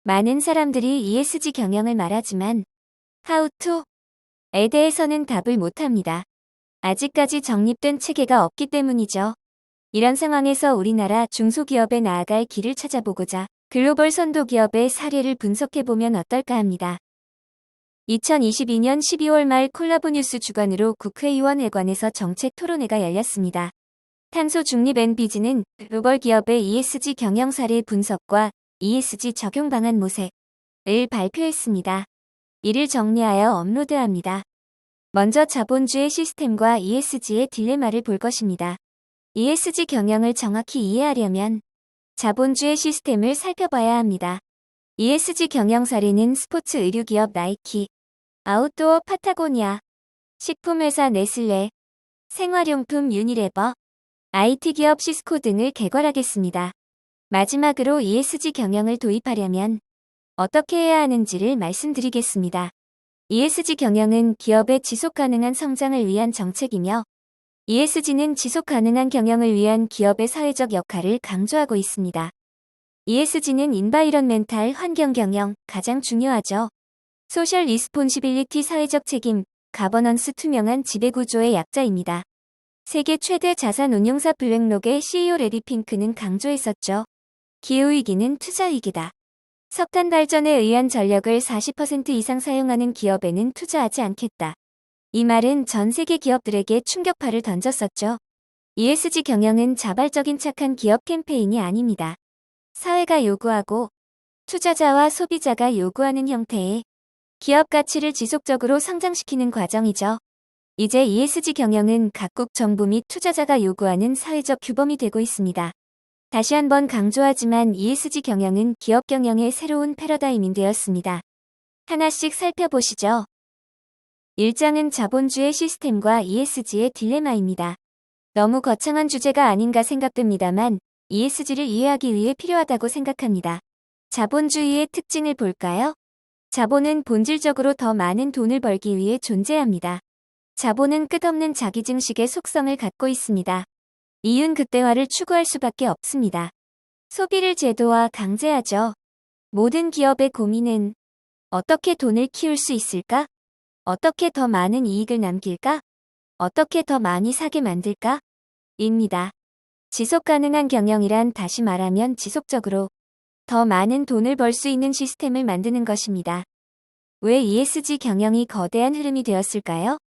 많은 사람들이 ESG 경영을 말하지만 How to에 대해서는 답을 못합니다. 아직까지 정립된 체계가 없기 때문이죠. 이런 상황에서 우리나라 중소기업에 나아갈 길을 찾아보고자 글로벌 선도 기업의 사례를 분석해보면 어떨까 합니다. 2022년 12월 말 콜라보 뉴스 주관으로 국회의원회관에서 정책 토론회가 열렸습니다. 탄소 중립 NBG는 글로벌 기업의 ESG 경영 사례 분석과 ESG 적용 방안 모색을 발표했습니다. 이를 정리하여 업로드합니다. 먼저 자본주의 시스템과 ESG의 딜레마를 볼 것입니다. ESG 경영을 정확히 이해하려면 자본주의 시스템을 살펴봐야 합니다. ESG 경영 사례는 스포츠 의류기업 나이키, 아웃도어 파타고니아, 식품회사 네슬레, 생활용품 유니레버, IT기업 시스코 등을 개괄하겠습니다. 마지막으로 ESG 경영을 도입하려면 어떻게 해야 하는지를 말씀드리겠습니다. ESG 경영은 기업의 지속가능한 성장을 위한 정책이며 ESG는 지속가능한 경영을 위한 기업의 사회적 역할을 강조하고 있습니다. ESG는 인바이런멘탈 환경 경영 가장 중요하죠. 소셜 리스폰시빌리티 사회적 책임, 가버넌스 투명한 지배구조의 약자입니다. 세계 최대 자산 운용사 블랙록의 CEO 레디 핑크는 강조했었죠. 기후위기는 투자위기다. 석탄 발전에 의한 전력을 40% 이상 사용하는 기업에는 투자하지 않겠다. 이 말은 전 세계 기업들에게 충격파를 던졌었죠. ESG 경영은 자발적인 착한 기업 캠페인이 아닙니다. 사회가 요구하고 투자자와 소비자가 요구하는 형태의 기업 가치를 지속적으로 성장시키는 과정이죠. 이제 ESG 경영은 각국 정부 및 투자자가 요구하는 사회적 규범이 되고 있습니다. 다시 한번 강조하지만 ESG 경영은 기업 경영의 새로운 패러다임이 되었습니다. 하나씩 살펴보시죠. 1장은 자본주의 시스템과 ESG의 딜레마입니다. 너무 거창한 주제가 아닌가 생각됩니다만 ESG를 이해하기 위해 필요하다고 생각합니다. 자본주의의 특징을 볼까요? 자본은 본질적으로 더 많은 돈을 벌기 위해 존재합니다. 자본은 끝없는 자기증식의 속성을 갖고 있습니다. 이윤 극대화를 추구할 수밖에 없습니다. 소비를 제도화 강제하죠. 모든 기업의 고민은 어떻게 돈을 키울 수 있을까? 어떻게 더 많은 이익을 남길까? 어떻게 더 많이 사게 만들까? 입니다. 지속가능한 경영이란 다시 말하면 지속적으로 더 많은 돈을 벌 수 있는 시스템을 만드는 것입니다. 왜 ESG 경영이 거대한 흐름이 되었을까요?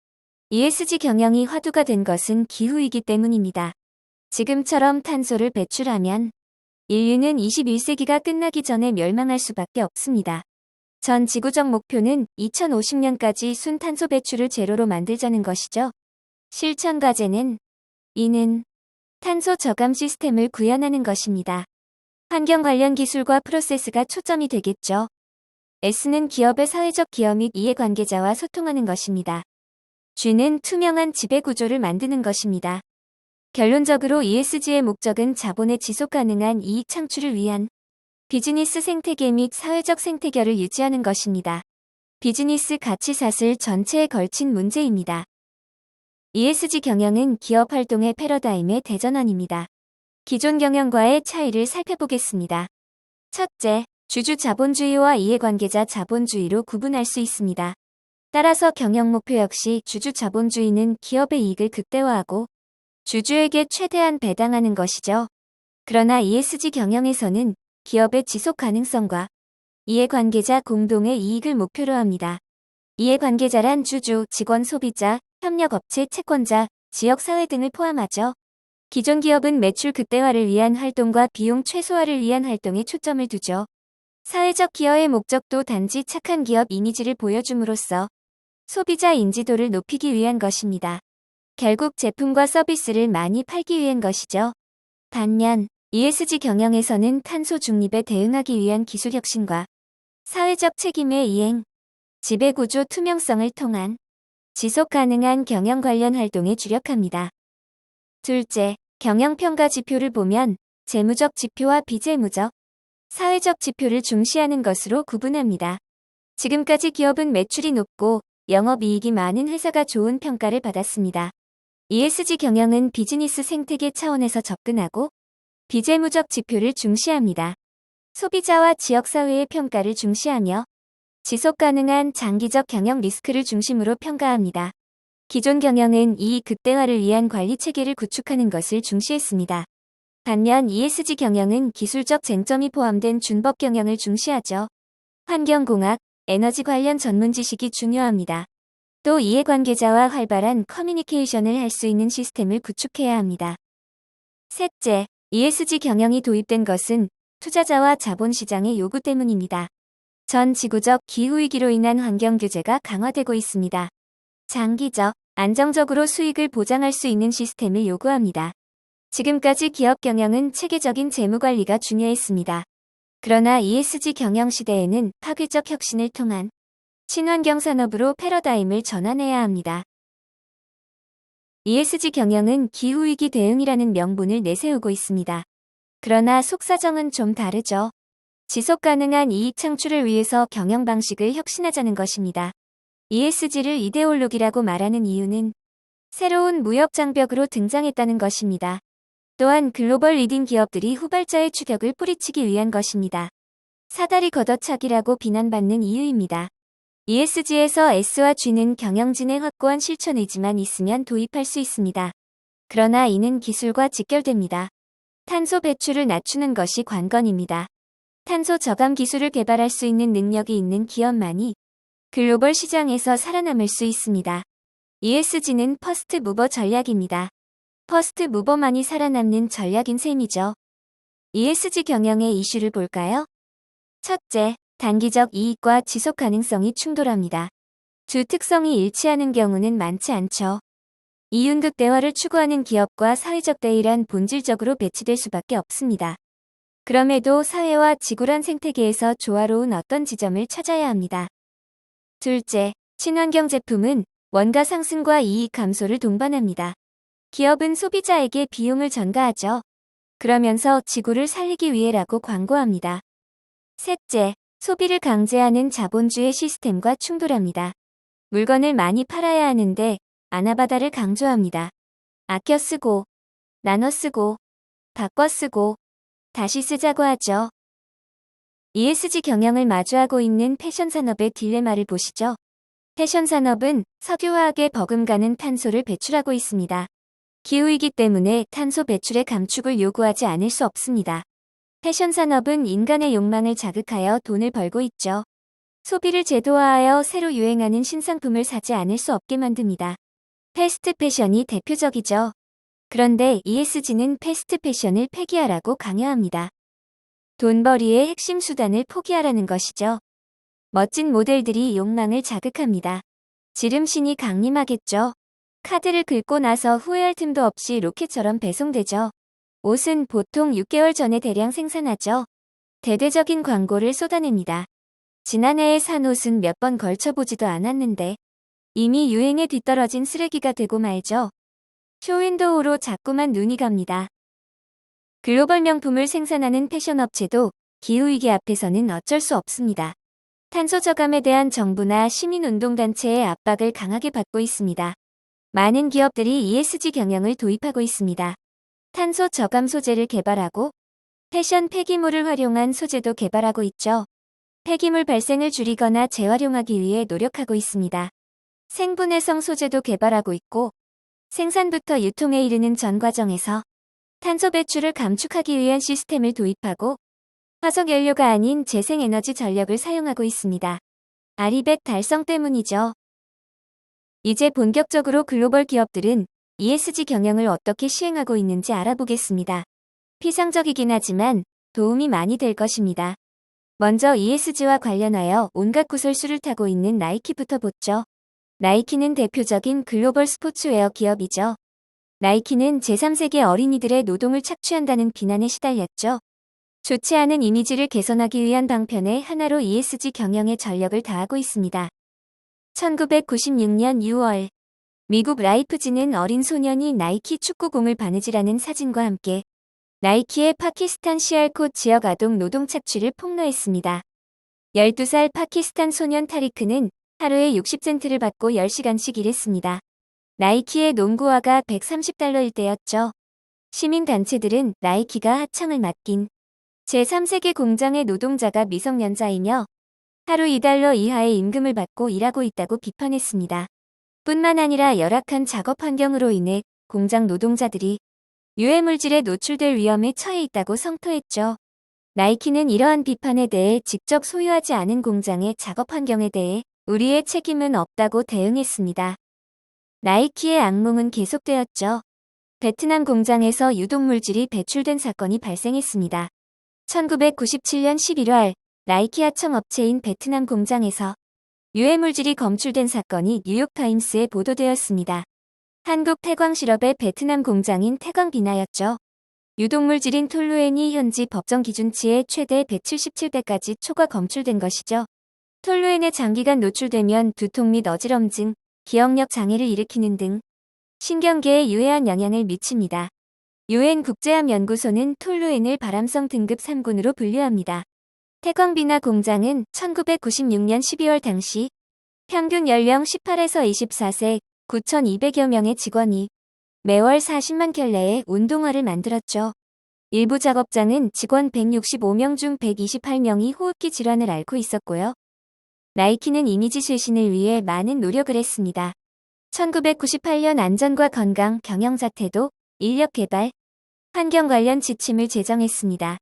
ESG 경영이 화두가 된 것은 기후이기 때문입니다. 지금처럼 탄소를 배출하면 인류는 21세기가 끝나기 전에 멸망할 수밖에 없습니다. 전 지구적 목표는 2050년까지 순탄소 배출을 제로로 만들자는 것이죠. 실천 과제는 이는 탄소 저감 시스템을 구현하는 것입니다. 환경 관련 기술과 프로세스가 초점이 되겠죠. S는 기업의 사회적 기여 및 이해관계자와 소통하는 것입니다. G는 투명한 지배구조를 만드는 것입니다. 결론적으로 ESG의 목적은 자본의 지속가능한 이익 창출을 위한 비즈니스 생태계 및 사회적 생태계를 유지하는 것입니다. 비즈니스 가치사슬 전체에 걸친 문제입니다. ESG 경영은 기업 활동의 패러다임의 대전환입니다. 기존 경영과의 차이를 살펴보겠습니다. 첫째, 주주 자본주의와 이해관계자 자본주의로 구분할 수 있습니다. 따라서 경영 목표 역시 주주 자본주의는 기업의 이익을 극대화하고 주주에게 최대한 배당하는 것이죠. 그러나 ESG 경영에서는 기업의 지속 가능성과 이해관계자 공동의 이익을 목표로 합니다. 이해관계자란 주주, 직원, 소비자, 협력업체, 채권자, 지역사회 등을 포함하죠. 기존 기업은 매출 극대화를 위한 활동과 비용 최소화를 위한 활동에 초점을 두죠. 사회적 기여의 목적도 단지 착한 기업 이미지를 보여줌으로써 소비자 인지도를 높이기 위한 것입니다. 결국 제품과 서비스를 많이 팔기 위한 것이죠. 반면 ESG 경영에서는 탄소 중립에 대응하기 위한 기술 혁신과 사회적 책임의 이행, 지배구조 투명성을 통한 지속 가능한 경영 관련 활동에 주력합니다. 둘째, 경영평가 지표를 보면 재무적 지표와 비재무적, 사회적 지표를 중시하는 것으로 구분합니다. 지금까지 기업은 매출이 높고 영업이익이 많은 회사가 좋은 평가를 받았습니다. ESG 경영은 비즈니스 생태계 차원에서 접근하고 비재무적 지표를 중시합니다. 소비자와 지역사회의 평가를 중시하며 지속 가능한 장기적 경영 리스크를 중심으로 평가합니다. 기존 경영은 이익 극대화를 위한 관리 체계를 구축하는 것을 중시했습니다. 반면 ESG 경영은 기술적 쟁점이 포함된 준법 경영을 중시하죠. 환경공학, 에너지 관련 전문 지식이 중요합니다. 또 이해관계자와 활발한 커뮤니케이션을 할 수 있는 시스템을 구축해야 합니다. 셋째, ESG 경영이 도입된 것은 투자자와 자본시장의 요구 때문입니다. 전 지구적 기후위기로 인한 환경 규제가 강화되고 있습니다. 장기적, 안정적으로 수익을 보장할 수 있는 시스템을 요구합니다. 지금까지 기업 경영은 체계적인 재무관리가 중요했습니다. 그러나 ESG 경영 시대에는 파괴적 혁신을 통한 친환경 산업으로 패러다임을 전환해야 합니다. ESG 경영은 기후위기 대응이라는 명분을 내세우고 있습니다. 그러나 속사정은 좀 다르죠. 지속 가능한 이익 창출을 위해서 경영 방식을 혁신하자는 것입니다. ESG를 이데올로기라고 말하는 이유는 새로운 무역 장벽으로 등장했다는 것입니다. 또한 글로벌 리딩 기업들이 후발자의 추격을 뿌리치기 위한 것입니다. 사다리 걷어차기라고 비난받는 이유입니다. ESG에서 S와 G는 경영진의 확고한 실천 의지만 있으면 도입할 수 있습니다. 그러나 이는 기술과 직결됩니다. 탄소 배출을 낮추는 것이 관건입니다. 탄소 저감 기술을 개발할 수 있는 능력이 있는 기업만이 글로벌 시장에서 살아남을 수 있습니다. ESG는 퍼스트 무버 전략입니다. 퍼스트 무버만이 살아남는 전략인 셈이죠. ESG 경영의 이슈를 볼까요? 첫째, 단기적 이익과 지속 가능성이 충돌합니다. 두 특성이 일치하는 경우는 많지 않죠. 이윤극 대화를 추구하는 기업과 사회적 대의란 본질적으로 배치될 수밖에 없습니다. 그럼에도 사회와 지구란 생태계에서 조화로운 어떤 지점을 찾아야 합니다. 둘째, 친환경 제품은 원가 상승과 이익 감소를 동반합니다. 기업은 소비자에게 비용을 전가하죠. 그러면서 지구를 살리기 위해라고 광고합니다. 셋째, 소비를 강제하는 자본주의 시스템과 충돌합니다. 물건을 많이 팔아야 하는데 아나바다를 강조합니다. 아껴 쓰고, 나눠 쓰고, 바꿔 쓰고, 다시 쓰자고 하죠. ESG 경영을 마주하고 있는 패션 산업의 딜레마를 보시죠. 패션 산업은 석유화학에 버금가는 탄소를 배출하고 있습니다. 기후위기 때문에 탄소 배출의 감축을 요구하지 않을 수 없습니다. 패션 산업은 인간의 욕망을 자극하여 돈을 벌고 있죠. 소비를 제도화하여 새로 유행하는 신상품을 사지 않을 수 없게 만듭니다. 패스트 패션이 대표적이죠. 그런데 ESG는 패스트 패션을 폐기하라고 강요합니다. 돈벌이의 핵심 수단을 포기하라는 것이죠. 멋진 모델들이 욕망을 자극합니다. 지름신이 강림하겠죠. 카드를 긁고 나서 후회할 틈도 없이 로켓처럼 배송되죠. 옷은 보통 6개월 전에 대량 생산하죠. 대대적인 광고를 쏟아냅니다. 지난해에 산 옷은 몇 번 걸쳐보지도 않았는데 이미 유행에 뒤떨어진 쓰레기가 되고 말죠. 쇼윈도우로 자꾸만 눈이 갑니다. 글로벌 명품을 생산하는 패션업체도 기후위기 앞에서는 어쩔 수 없습니다. 탄소 저감에 대한 정부나 시민운동단체의 압박을 강하게 받고 있습니다. 많은 기업들이 ESG 경영을 도입하고 있습니다. 탄소 저감 소재를 개발하고 패션 폐기물을 활용한 소재도 개발하고 있죠. 폐기물 발생을 줄이거나 재활용하기 위해 노력하고 있습니다. 생분해성 소재도 개발하고 있고 생산부터 유통에 이르는 전 과정에서 탄소 배출을 감축하기 위한 시스템을 도입하고 화석연료가 아닌 재생에너지 전력을 사용하고 있습니다. 아리백 달성 때문이죠. 이제 본격적으로 글로벌 기업들은 ESG 경영을 어떻게 시행하고 있는지 알아보겠습니다. 피상적이긴 하지만 도움이 많이 될 것입니다. 먼저 ESG와 관련하여 온갖 구설수를 타고 있는 나이키부터 보죠. 나이키는 대표적인 글로벌 스포츠웨어 기업이죠. 나이키는 제3세계 어린이들의 노동을 착취한다는 비난에 시달렸죠. 좋지 않은 이미지를 개선하기 위한 방편의 하나로 ESG 경영에 전력을 다하고 있습니다. 1996년 6월 미국 라이프지는 어린 소년이 나이키 축구공을 바느질하는 사진과 함께 나이키의 파키스탄 시알콧 지역 아동 노동 착취를 폭로했습니다. 12살 파키스탄 소년 타리크는 하루에 60센트를 받고 10시간씩 일했습니다. 나이키의 농구화가 $130일 때였죠. 시민단체들은 나이키가 하청을 맡긴 제3세계 공장의 노동자가 미성년자이며 하루 $2 이하의 임금을 받고 일하고 있다고 비판했습니다. 뿐만 아니라 열악한 작업 환경으로 인해 공장 노동자들이 유해물질에 노출될 위험에 처해 있다고 성토했죠. 나이키는 이러한 비판에 대해 직접 소유하지 않은 공장의 작업 환경에 대해 우리의 책임은 없다고 대응했습니다. 나이키의 악몽은 계속되었죠. 베트남 공장에서 유독물질이 배출된 사건이 발생했습니다. 1997년 11월 나이키 하청업체인 베트남 공장에서 유해물질이 검출된 사건이 뉴욕타임스에 보도되었습니다. 한국 태광실업의 베트남 공장인 태광비나였죠. 유독물질인 톨루엔이 현지 법정 기준치의 최대 177배까지 초과 검출된 것이죠. 톨루엔에 장기간 노출되면 두통 및 어지럼증, 기억력 장애를 일으키는 등 신경계에 유해한 영향을 미칩니다. 유엔 국제암연구소는 톨루엔을 발암성 등급 3군으로 분류합니다. 태광비나 공장은 1996년 12월 당시 평균 연령 18에서 24세 9,200여 명의 직원이 매월 40만 켤레의 운동화를 만들었죠. 일부 작업장은 직원 165명 중 128명이 호흡기 질환을 앓고 있었고요. 나이키는 이미지 쇄신을 위해 많은 노력을 했습니다. 1998년 안전과 건강, 경영자태도, 인력 개발, 환경 관련 지침을 제정했습니다.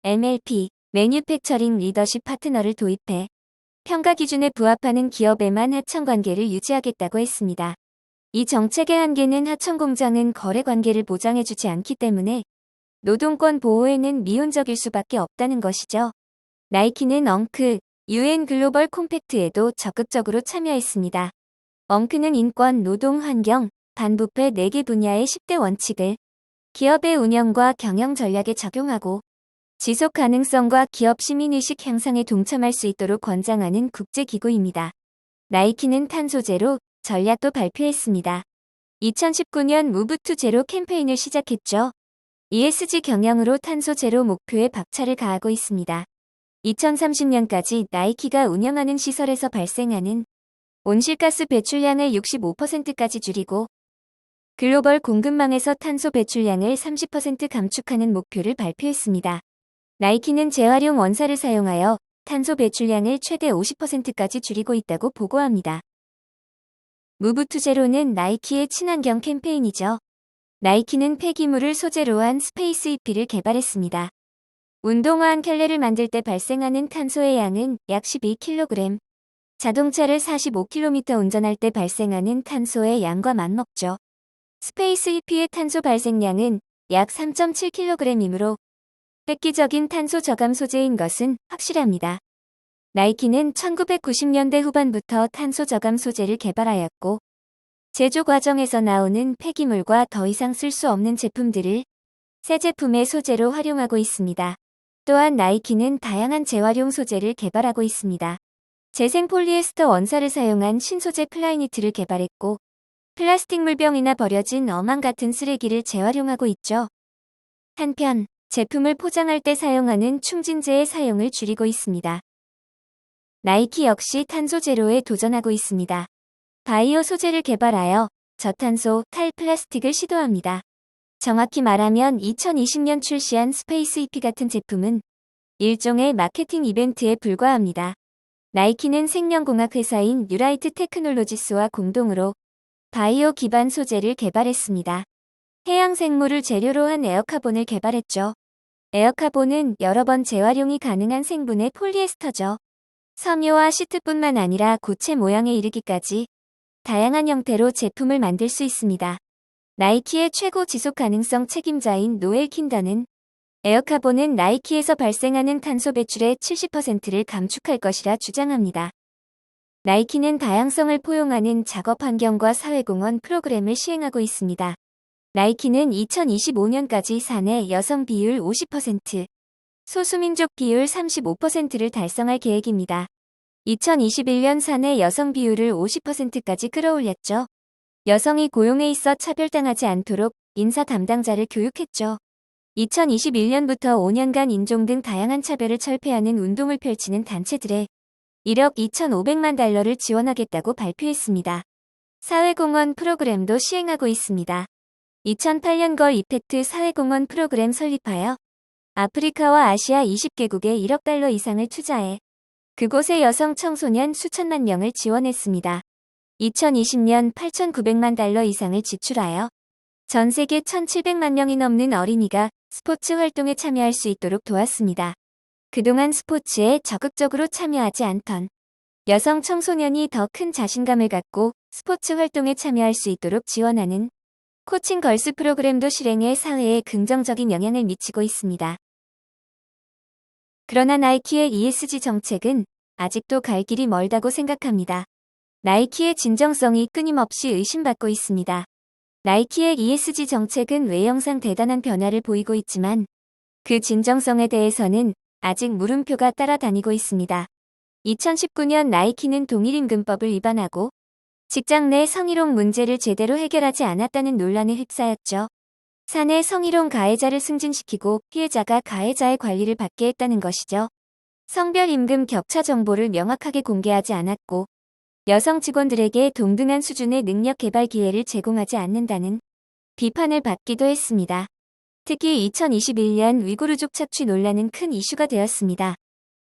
MLP, 매뉴팩처링 리더십 파트너를 도입해 평가 기준에 부합하는 기업에만 하청관계를 유지하겠다고 했습니다. 이 정책의 한계는 하청공장은 거래관계를 보장해주지 않기 때문에 노동권 보호에는 미온적일 수밖에 없다는 것이죠. 나이키는 엉크, UN 글로벌 콤팩트에도 적극적으로 참여했습니다. 엉크는 인권, 노동, 환경, 반부패 4개 분야의 10대 원칙을 기업의 운영과 경영 전략에 적용하고 지속 가능성과 기업 시민의식 향상에 동참할 수 있도록 권장하는 국제기구입니다. 나이키는 탄소 제로 전략도 발표했습니다. 2019년 무브 투 제로 캠페인을 시작했죠. ESG 경영으로 탄소 제로 목표에 박차를 가하고 있습니다. 2030년까지 나이키가 운영하는 시설에서 발생하는 온실가스 배출량을 65%까지 줄이고 글로벌 공급망에서 탄소 배출량을 30% 감축하는 목표를 발표했습니다. 나이키는 재활용 원사를 사용하여 탄소 배출량을 최대 50%까지 줄이고 있다고 보고합니다. 무브 투 제로는 나이키의 친환경 캠페인이죠. 나이키는 폐기물을 소재로 한 스페이스 EP를 개발했습니다. 운동화 한 켤레를 만들 때 발생하는 탄소의 양은 약 12kg, 자동차를 45km 운전할 때 발생하는 탄소의 양과 맞먹죠. 스페이스 EP의 탄소 발생량은 약 3.7kg이므로 획기적인 탄소 저감 소재인 것은 확실합니다. 나이키는 1990년대 후반부터 탄소 저감 소재를 개발하였고 제조 과정에서 나오는 폐기물과 더 이상 쓸 수 없는 제품들을 새 제품의 소재로 활용하고 있습니다. 또한 나이키는 다양한 재활용 소재를 개발하고 있습니다. 재생 폴리에스터 원사를 사용한 신소재 플라이니트를 개발했고 플라스틱 물병이나 버려진 어망 같은 쓰레기를 재활용하고 있죠. 한편 제품을 포장할 때 사용하는 충진제의 사용을 줄이고 있습니다. 나이키 역시 탄소 제로에 도전하고 있습니다. 바이오 소재를 개발하여 저탄소 탈플라스틱을 시도합니다. 정확히 말하면 2020년 출시한 스페이스 EP 같은 제품은 일종의 마케팅 이벤트에 불과합니다. 나이키는 생명공학 회사인 뉴라이트 테크놀로지스와 공동으로 바이오 기반 소재를 개발했습니다. 해양 생물을 재료로 한 에어카본을 개발했죠. 에어카본은 여러 번 재활용이 가능한 생분해 폴리에스터죠. 섬유와 시트뿐만 아니라 고체 모양에 이르기까지 다양한 형태로 제품을 만들 수 있습니다. 나이키의 최고 지속 가능성 책임자인 노엘 킨더는 에어카본은 나이키에서 발생하는 탄소 배출의 70%를 감축할 것이라 주장합니다. 나이키는 다양성을 포용하는 작업 환경과 사회공헌 프로그램을 시행하고 있습니다. 나이키는 2025년까지 사내 여성 비율 50%, 소수민족 비율 35%를 달성할 계획입니다. 2021년 사내 여성 비율을 50%까지 끌어올렸죠. 여성이 고용에 있어 차별당하지 않도록 인사 담당자를 교육했죠. 2021년부터 5년간 인종 등 다양한 차별을 철폐하는 운동을 펼치는 단체들에 1억 2,500만 달러를 지원하겠다고 발표했습니다. 사회공헌 프로그램도 시행하고 있습니다. 2008년 걸 이펙트 사회공헌 프로그램 설립하여 아프리카와 아시아 20개국에 1억 달러 이상을 투자해 그곳의 여성 청소년 수천만 명을 지원했습니다. 2020년 8,900만 달러 이상을 지출하여 전 세계 1,700만 명이 넘는 어린이가 스포츠 활동에 참여할 수 있도록 도왔습니다. 그동안 스포츠에 적극적으로 참여하지 않던 여성 청소년이 더 큰 자신감을 갖고 스포츠 활동에 참여할 수 있도록 지원하는 코칭 걸스 프로그램도 실행해 사회에 긍정적인 영향을 미치고 있습니다. 그러나 나이키의 ESG 정책은 아직도 갈 길이 멀다고 생각합니다. 나이키의 진정성이 끊임없이 의심받고 있습니다. 나이키의 ESG 정책은 외형상 대단한 변화를 보이고 있지만 그 진정성에 대해서는 아직 물음표가 따라다니고 있습니다. 2019년 나이키는 동일임금법을 위반하고 직장 내 성희롱 문제를 제대로 해결하지 않았다는 논란에 휩싸였죠. 사내 성희롱 가해자를 승진시키고 피해자가 가해자의 관리를 받게 했다는 것이죠. 성별 임금 격차 정보를 명확하게 공개하지 않았고 여성 직원들에게 동등한 수준의 능력 개발 기회를 제공하지 않는다는 비판을 받기도 했습니다. 특히 2021년 위구르족 착취 논란은 큰 이슈가 되었습니다.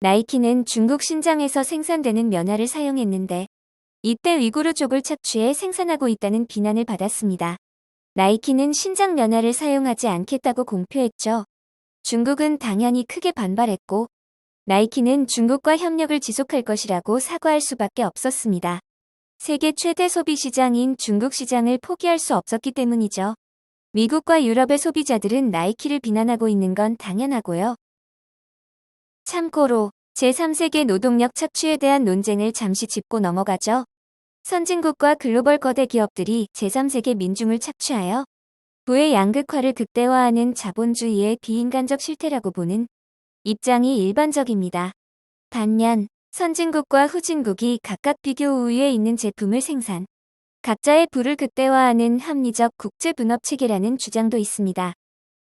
나이키는 중국 신장에서 생산되는 면화를 사용했는데 이때 위구르족을 착취해 생산하고 있다는 비난을 받았습니다. 나이키는 신장 면화를 사용하지 않겠다고 공표했죠. 중국은 당연히 크게 반발했고 나이키는 중국과 협력을 지속할 것이라고 사과할 수밖에 없었습니다. 세계 최대 소비 시장인 중국 시장을 포기할 수 없었기 때문이죠. 미국과 유럽의 소비자들은 나이키를 비난하고 있는 건 당연하고요. 참고로 제3세계 노동력 착취에 대한 논쟁을 잠시 짚고 넘어가죠. 선진국과 글로벌 거대 기업들이 제3세계 민중을 착취하여 부의 양극화를 극대화하는 자본주의의 비인간적 실태라고 보는 입장이 일반적입니다. 반면 선진국과 후진국이 각각 비교 우위에 있는 제품을 생산, 각자의 부를 극대화하는 합리적 국제분업 체계라는 주장도 있습니다.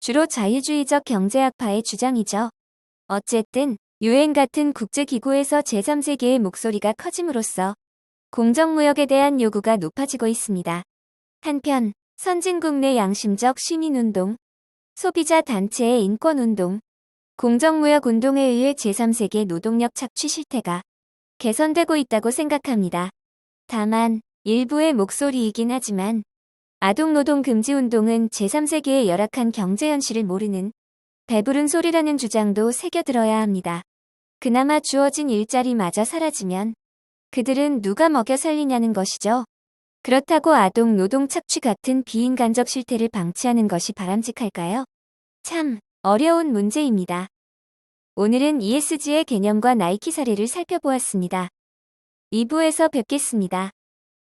주로 자유주의적 경제학파의 주장이죠. 어쨌든 UN 같은 국제기구에서 제3세계의 목소리가 커짐으로써 공정무역에 대한 요구가 높아지고 있습니다. 한편 선진국 내 양심적 시민운동, 소비자 단체의 인권운동, 공정무역 운동에 의해 제3세계 노동력 착취 실태가 개선되고 있다고 생각합니다. 다만 일부의 목소리이긴 하지만 아동노동 금지 운동은 제3세계의 열악한 경제 현실을 모르는 배부른 소리라는 주장도 새겨들어야 합니다. 그나마 주어진 일자리마저 사라지면 그들은 누가 먹여 살리냐는 것이죠. 그렇다고 아동 노동 착취 같은 비인간적 실태를 방치하는 것이 바람직할까요? 참 어려운 문제입니다. 오늘은 ESG의 개념과 나이키 사례를 살펴보았습니다. 2부에서 뵙겠습니다.